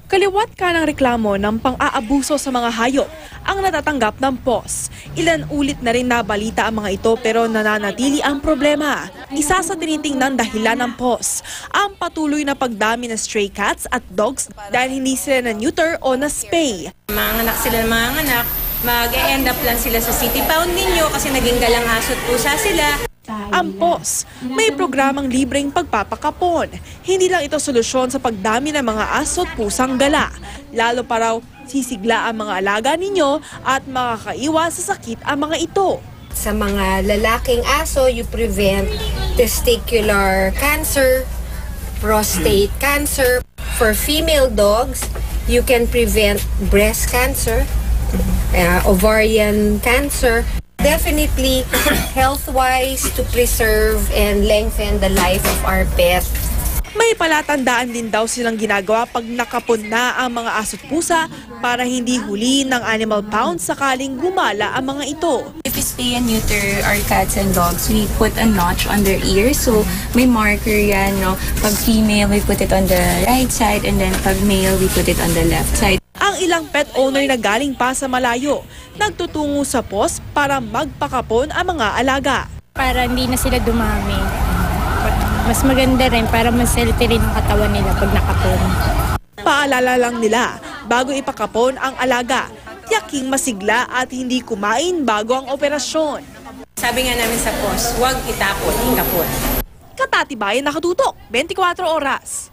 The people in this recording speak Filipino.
Kaliwat ka ng reklamo ng pang-aabuso sa mga hayop ang natatanggap ng POS. Ilan ulit na rin nabalita ang mga ito pero nananatili ang problema. Isa sa tinitingnan dahilan ng POS, ang patuloy na pagdami ng stray cats at dogs dahil hindi sila na-neuter o na-spay. Mga anak sila ng mga anak, mag-e-end up lang sila sa city pound ninyo kasi naging galangasot pusa sila. Ang POS, may programang libreng pagpapakapon. Hindi lang ito solusyon sa pagdami ng mga aso at pusang gala. Lalo pa raw sisigla ang mga alaga ninyo at makakaiwas sa sakit ang mga ito. Sa mga lalaking aso, you prevent testicular cancer, prostate cancer. For female dogs, you can prevent breast cancer, ovarian cancer. Definitely, health-wise, to preserve and lengthen the life of our pet. May palatandaan din daw silang ginagawa pag nakapon na ang mga aso't pusa para hindi huli ng animal pound sakaling gumala ang mga ito. If we spay and neuter our cats and dogs, we put a notch on their ears. So may marker yan, no? Pag female, we put it on the right side, and then pag male, we put it on the left side. Ang ilang pet owner na galing pa sa malayo, nagtutungo sa POS para magpakapon ang mga alaga. Para hindi na sila dumami. Mas maganda rin para mas healthy rin ang katawan nila pag nakapon. Paalala lang nila, bago ipakapon ang alaga, tiyaking masigla at hindi kumain bago ang operasyon. Sabi nga namin sa POS, huwag itapon, ikapon. Katatibayan nakatutok, 24 oras.